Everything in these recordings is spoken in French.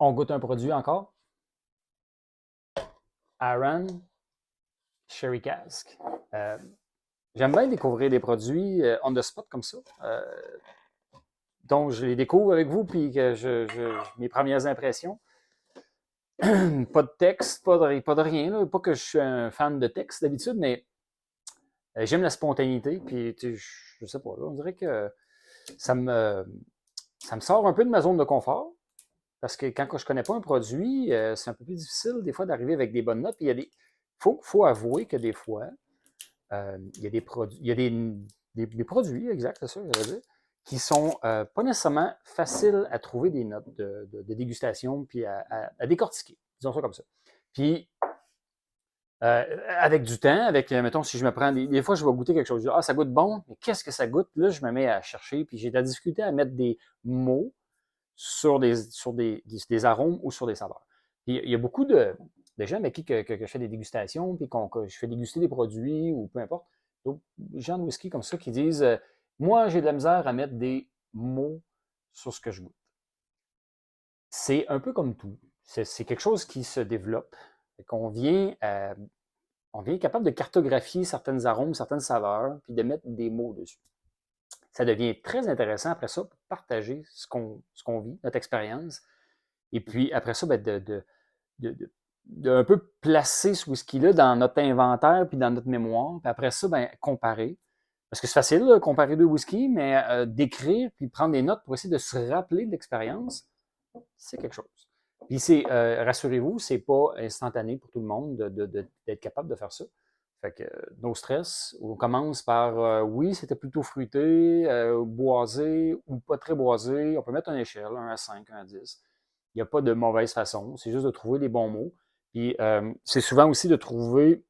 On goûte un produit encore. Aaron Sherry Cask. J'aime bien découvrir des produits on the spot comme ça. Donc, je les découvre avec vous, puis que mes premières impressions. Pas de texte, pas de rien. Là. Pas que je suis un fan de texte d'habitude, mais j'aime la spontanéité. Puis, je sais pas, là, on dirait que ça me, ça me sort un peu de ma zone de confort. Parce que quand je ne connais pas un produit, c'est un peu plus difficile des fois d'arriver avec des bonnes notes. Puis faut avouer que des fois, il y a des produits, il y a des produits, exact, c'est ça, je dire, qui sont pas nécessairement faciles à trouver des notes de dégustation puis à décortiquer. Disons ça comme ça. Puis, avec du temps, mettons, si je me prends, des fois, je vais goûter quelque chose. Je dis, ah, ça goûte bon, mais qu'est-ce que ça goûte? Là, je me mets à chercher, puis j'ai de la difficulté à mettre des mots sur des arômes ou sur des saveurs. Puis, il y a beaucoup de gens avec qui que je fais des dégustations, puis que je fais déguster des produits ou peu importe. Donc, des gens de whisky comme ça qui disent moi, j'ai de la misère à mettre des mots sur ce que je goûte. C'est un peu comme tout. C'est quelque chose qui se développe. On vient capable de cartographier certaines arômes, certaines saveurs, puis de mettre des mots dessus. Ça devient très intéressant après ça pour partager ce qu'on vit, notre expérience. Et puis après ça, ben, de un peu placer ce whisky-là dans notre inventaire puis dans notre mémoire. Puis après ça, ben, comparer. Parce que c'est facile de comparer deux whiskies, mais d'écrire puis prendre des notes pour essayer de se rappeler de l'expérience, c'est quelque chose. Puis rassurez-vous, c'est pas instantané pour tout le monde d'être capable de faire ça. Fait que no stress. On commence par oui, c'était plutôt fruité, boisé ou pas très boisé. On peut mettre une échelle, 1 à 5, 1 à 10. Il n'y a pas de mauvaise façon. C'est juste de trouver les bons mots. Puis c'est souvent aussi de trouver.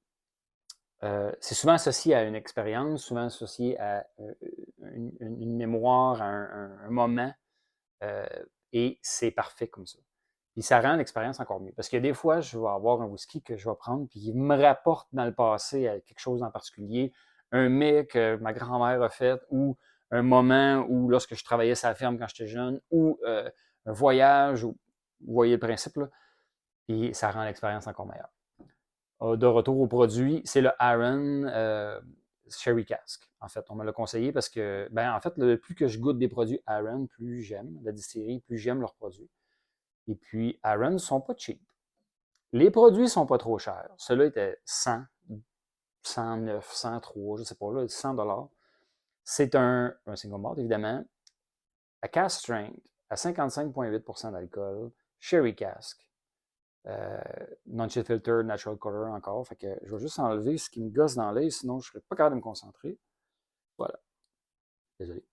C'est souvent associé à une expérience, souvent associé à une mémoire, à un moment. Euh, et c'est parfait comme ça. Puis ça rend l'expérience encore mieux. Parce que des fois, je vais avoir un whisky que je vais prendre, puis il me rapporte dans le passé à quelque chose en particulier, un mets que ma grand-mère a fait, ou un moment où lorsque je travaillais sur la ferme quand j'étais jeune, ou un voyage, ou, vous voyez le principe, là, et ça rend l'expérience encore meilleure. De retour au produit, c'est le Aaron Sherry Cask. En fait, on me l'a conseillé parce que, ben, en fait, plus que je goûte des produits Aaron, plus j'aime la distillerie, plus j'aime leurs produits. Et puis, Aaron ne sont pas cheap. Les produits ne sont pas trop chers. Ceux-là étaient 100, 109, 103, je ne sais pas, là, 100 $. C'est un single malt, évidemment, à cask strength, à 55,8% d'alcool, Sherry Cask. Non-chill filter, natural color encore. Fait que je vais juste enlever ce qui me gosse dans l'œil, sinon je ne serais pas capable de me concentrer. Voilà. Désolé.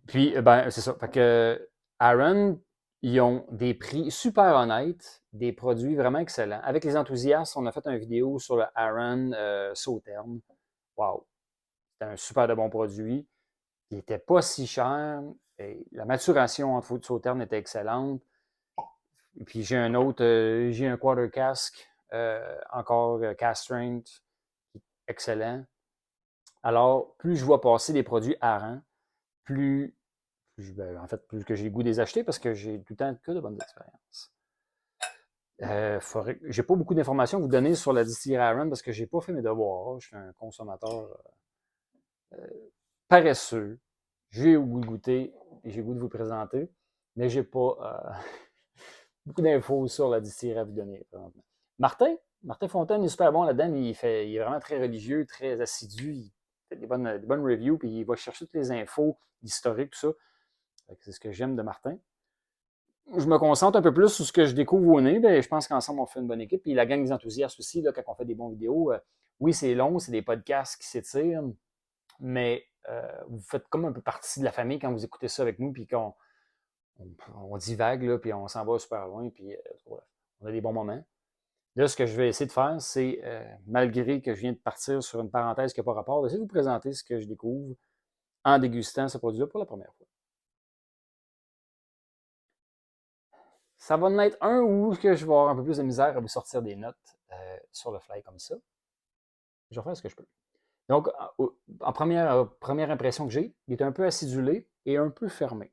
Puis, ben, c'est ça. Fait que Aaron, ils ont des prix super honnêtes, des produits vraiment excellents. Avec les enthousiastes, on a fait une vidéo sur le Aaron Sauternes. Wow! C'était un super de bon produit. Il n'était pas si cher. Et la maturation entre Sauternes était excellente. Et puis j'ai j'ai un quarter cask, encore cask strength, excellent. Alors, plus je vois passer des produits Aaron, en fait, plus que j'ai le goût de les acheter parce que j'ai tout le temps que de bonnes expériences. J'ai pas beaucoup d'informations à vous donner sur la distillerie Aaron parce que j'ai pas fait mes devoirs. Je suis un consommateur paresseux. J'ai le goût de goûter et j'ai le goût de vous présenter, mais j'ai pas beaucoup d'infos sur la distillerie à vous donner. Martin Fontaine est super bon là-dedans. Il est vraiment très religieux, très assidu. Il fait des bonnes reviews, puis il va chercher toutes les infos historiques, tout ça. C'est ce que j'aime de Martin. Je me concentre un peu plus sur ce que je découvre au nez. Ben, je pense qu'ensemble, on fait une bonne équipe. Puis la gang des enthousiastes aussi, là, quand on fait des bons vidéos, oui, c'est long, c'est des podcasts qui s'étirent, mais vous faites comme un peu partie de la famille quand vous écoutez ça avec nous, puis on divague, là, puis on s'en va super loin, puis on a des bons moments. Là, ce que je vais essayer de faire, c'est, malgré que je viens de partir sur une parenthèse qui n'a pas rapport, d'essayer de vous présenter ce que je découvre en dégustant ce produit-là pour la première fois. Ça va en être un où que je vais avoir un peu plus de misère à vous sortir des notes sur le fly comme ça. Je vais faire ce que je peux. Donc, en première impression que j'ai, il est un peu acidulé et un peu fermé.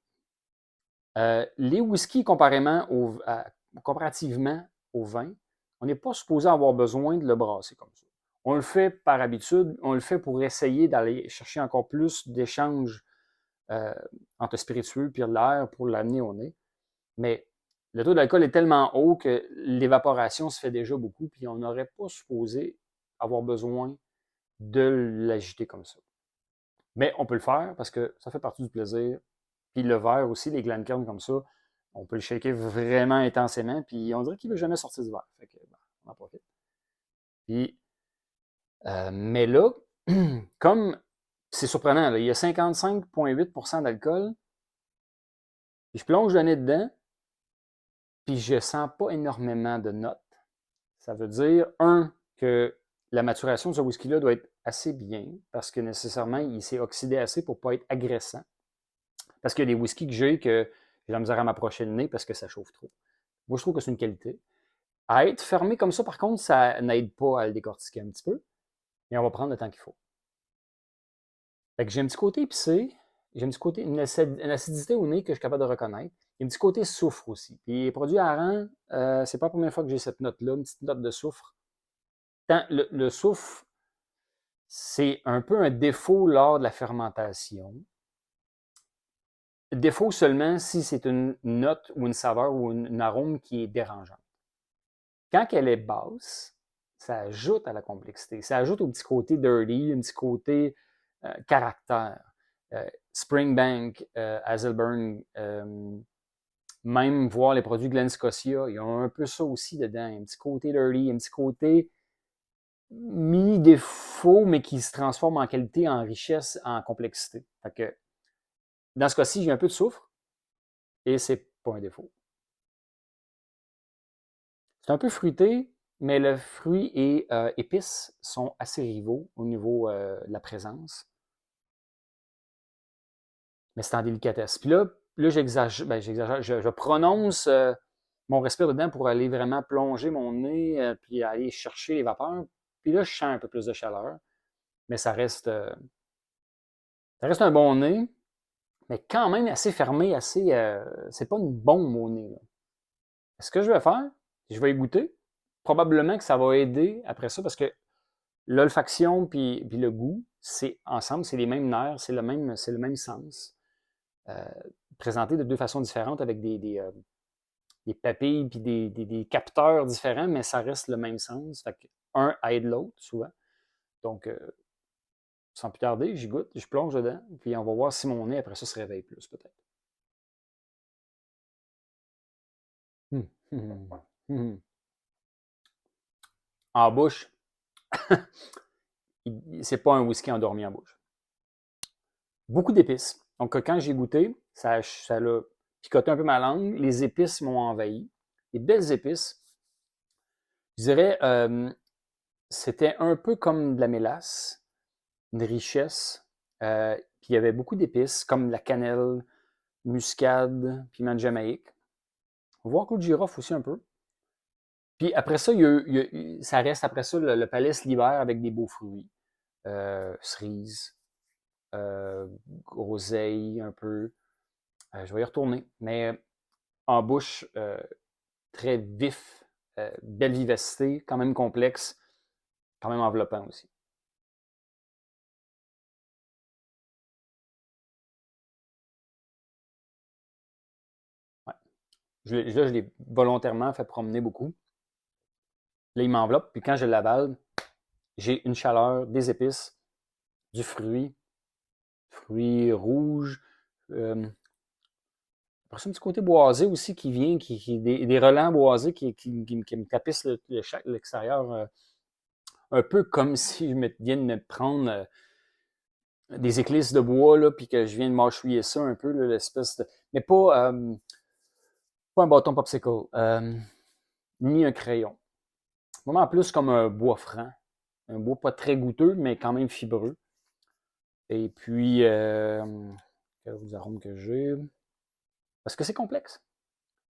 Les whiskies, comparément comparativement au vin, on n'est pas supposé avoir besoin de le brasser comme ça. On le fait par habitude, on le fait pour essayer d'aller chercher encore plus d'échanges entre le spiritueux et l'air pour l'amener au nez. Mais le taux d'alcool est tellement haut que l'évaporation se fait déjà beaucoup, puis on n'aurait pas supposé avoir besoin de l'agiter comme ça. Mais on peut le faire parce que ça fait partie du plaisir. Puis le verre aussi, les Glencairn comme ça, on peut le shaker vraiment intensément, puis on dirait qu'il ne veut jamais sortir du verre. Fait que, ben, on en profite. Puis, mais là, comme c'est surprenant, là, il y a 55,8% d'alcool, puis je plonge le nez dedans, puis je ne sens pas énormément de notes. Ça veut dire, que la maturation de ce whisky-là doit être assez bien, parce que nécessairement, il s'est oxydé assez pour ne pas être agressant. Parce qu'il y a des whiskies que j'ai la misère à m'approcher le nez parce que ça chauffe trop. Moi, je trouve que c'est une qualité. À être fermé comme ça, par contre, ça n'aide pas à le décortiquer un petit peu. Mais on va prendre le temps qu'il faut. Fait que j'ai un petit côté épicé, j'ai un petit côté, une acidité au nez que je suis capable de reconnaître. Il y a un petit côté soufre aussi. Puis les produits à rang, c'est pas la première fois que j'ai cette note-là, une petite note de soufre. Le soufre, c'est un peu un défaut lors de la fermentation. Défaut seulement si c'est une note ou une saveur ou une arôme qui est dérangeante. Quand elle est basse, ça ajoute à la complexité. Ça ajoute au petit côté dirty, un petit côté caractère. Springbank, Hazelburn, même voir les produits Glen Scotia, ils ont un peu ça aussi dedans. Un petit côté dirty, un petit côté mini-défaut, mais qui se transforme en qualité, en richesse, en complexité. Fait que, dans ce cas-ci, j'ai un peu de soufre et c'est pas un défaut. C'est un peu fruité, mais le fruit et épices sont assez rivaux au niveau de la présence. Mais c'est en délicatesse. Puis là j'exagère, je prononce mon respire dedans pour aller vraiment plonger mon nez, puis aller chercher les vapeurs. Puis là, je sens un peu plus de chaleur, mais ça reste un bon nez, mais quand même assez fermé, assez. C'est pas une bombe au nez. Là. Ce que je vais faire, je vais y goûter. Probablement que ça va aider après ça parce que l'olfaction puis le goût, c'est ensemble, c'est les mêmes nerfs, c'est le même sens. Présenté de deux façons différentes avec des papilles puis des capteurs différents, mais ça reste le même sens. Fait que un aide l'autre, souvent. Donc, sans plus tarder, j'y goûte, je plonge dedans, puis on va voir si mon nez, après ça, se réveille plus, peut-être. Hum, hum, hum. En bouche, c'est pas un whisky endormi en bouche. Beaucoup d'épices. Donc, quand j'ai goûté, ça l'a picoté un peu ma langue. Les épices m'ont envahi. Des belles épices. Je dirais, c'était un peu comme de la mélasse, une richesse. Puis il y avait beaucoup d'épices, comme de la cannelle, muscade, piment de Jamaïque. On voit un coup de girofle aussi un peu. Puis après ça, ça reste après ça, le palais se libère avec des beaux fruits. Cerises, groseille un peu. Je vais y retourner. Mais en bouche, très vif, belle vivacité, quand même complexe, quand même enveloppant aussi. Ouais. Là, je l'ai volontairement fait promener beaucoup. Là, il m'enveloppe, puis quand je l'avale, j'ai une chaleur, des épices, du fruit rouge. Après ça, un petit côté boisé aussi qui vient, des relents boisés qui me tapissent l'extérieur, un peu comme si je viens de me prendre des éclisses de bois, là, puis que je viens de mâchouiller ça un peu, l'espèce de. Mais pas un bâton popsicle, ni un crayon. Vraiment plus comme un bois franc. Un bois pas très goûteux, mais quand même fibreux. Et puis, quels autres arômes que j'ai? Parce que c'est complexe.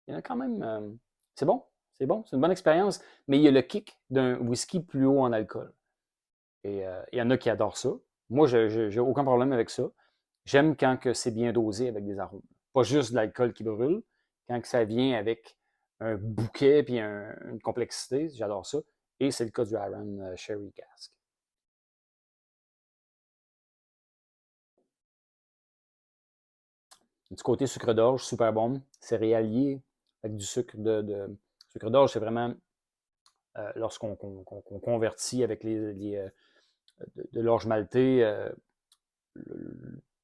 Il y en a quand même. C'est bon, c'est une bonne expérience, mais il y a le kick d'un whisky plus haut en alcool. Et il y en a qui adorent ça. Moi, je n'ai aucun problème avec ça. J'aime quand que c'est bien dosé avec des arômes. Pas juste de l'alcool qui brûle, quand que ça vient avec un bouquet puis une complexité. J'adore ça. Et c'est le cas du Arran Sherry Cask. Du côté sucre d'orge, super bon. Céréalier avec du sucre sucre d'orge, c'est vraiment lorsqu'on convertit avec de l'orge maltée,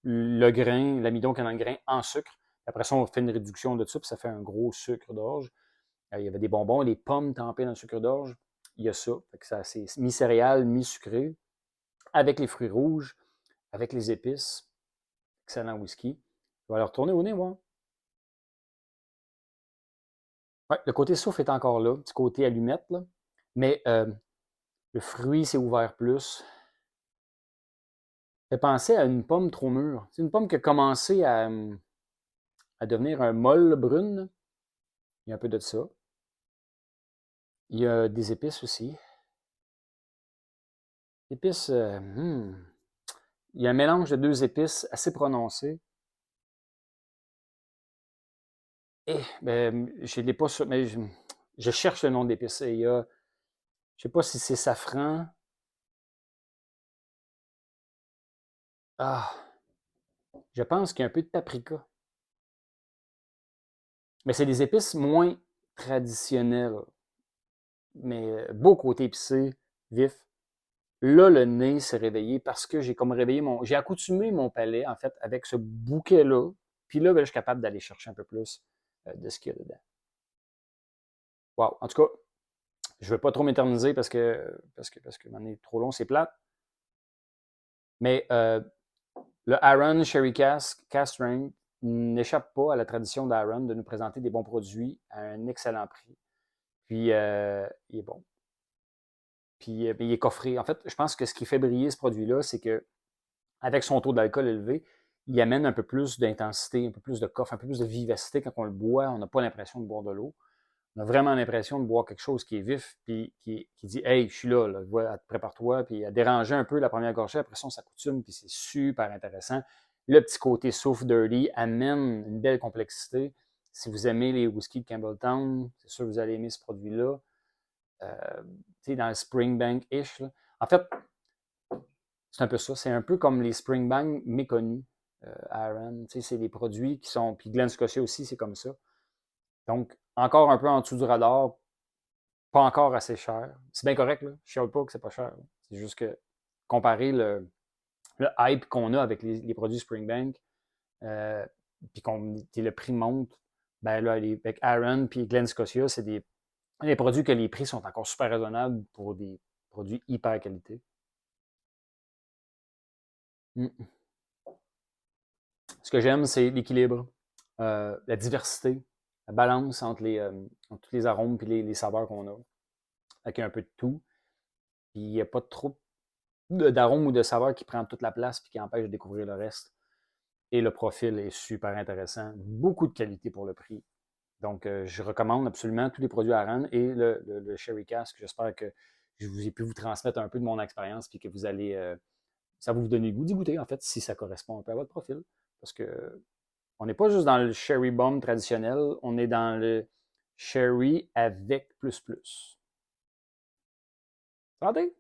le grain, l'amidon qu'il y a dans le grain en sucre. Après ça, on fait une réduction de ça, puis ça fait un gros sucre d'orge. Il y avait des bonbons, des pommes tempées dans le sucre d'orge. Il y a ça. Fait que ça c'est mi-céréales, mi-sucré, avec les fruits rouges, avec les épices. Excellent whisky. Je vais aller retourner au nez, moi. Ouais, le côté souffle est encore là, petit côté allumette, là. Mais le fruit s'est ouvert plus. Ça fait penser à une pomme trop mûre. C'est une pomme qui a commencé à devenir un molle brune. Il y a un peu de ça. Il y a des épices aussi. Épices, il y a un mélange de deux épices assez prononcé. Et ben, je l'ai pas sur, mais je cherche le nom d'épices. Il y a, je sais pas si c'est safran. Ah, je pense qu'il y a un peu de paprika. Mais c'est des épices moins traditionnelles. Mais beau côté épicé, vif. Là, le nez s'est réveillé parce que j'ai comme réveillé j'ai accoutumé mon palais, en fait, avec ce bouquet-là. Puis là, ben, je suis capable d'aller chercher un peu plus de ce qu'il y a dedans. Wow. En tout cas, je ne veux pas trop m'éterniser parce que m'en est trop long, c'est plate. Mais le Aaron Sherry Cask Strength n'échappe pas à la tradition d'Aaron de nous présenter des bons produits à un excellent prix. Puis, il est bon. Puis, il est coffré. En fait, je pense que ce qui fait briller ce produit-là, c'est que avec son taux d'alcool élevé, il amène un peu plus d'intensité, un peu plus de coffre, un peu plus de vivacité. Quand on le boit, on n'a pas l'impression de boire de l'eau. On a vraiment l'impression de boire quelque chose qui est vif, puis qui dit Hey, je suis là, prépare-toi, puis à déranger un peu la première gorgée, après ça, on s'accoutume, puis c'est super intéressant. Le petit côté soft dirty amène une belle complexité. Si vous aimez les whiskies de Campbelltown, c'est sûr que vous allez aimer ce produit-là. Dans le Springbank-ish. En fait, c'est un peu ça. C'est un peu comme les Springbank méconnus. Aaron, c'est des produits qui sont. Puis Glen Scotia aussi, c'est comme ça. Donc, encore un peu en dessous du radar, pas encore assez cher. C'est bien correct, là. Je ne pas que c'est pas cher. C'est juste que comparer le hype qu'on a avec les produits Springbank, puis le prix monte, ben là, avec Aaron puis Glen Scotia, c'est des produits que les prix sont encore super raisonnables pour des produits hyper qualité. Mm. Ce que j'aime, c'est l'équilibre, la diversité, la balance entre tous les arômes et les saveurs qu'on a, avec un peu de tout. Puis il n'y a pas trop d'arômes ou de saveurs qui prennent toute la place et qui empêchent de découvrir le reste. Et le profil est super intéressant. Beaucoup de qualité pour le prix. Donc, je recommande absolument tous les produits Aran et le Sherry Cask. J'espère que je vous ai pu vous transmettre un peu de mon expérience et que vous allez, ça va vous donner le goût d'y goûter, en fait, si ça correspond un peu à votre profil. Parce que on n'est pas juste dans le Sherry Bomb traditionnel, on est dans le Sherry avec plus plus. Santé!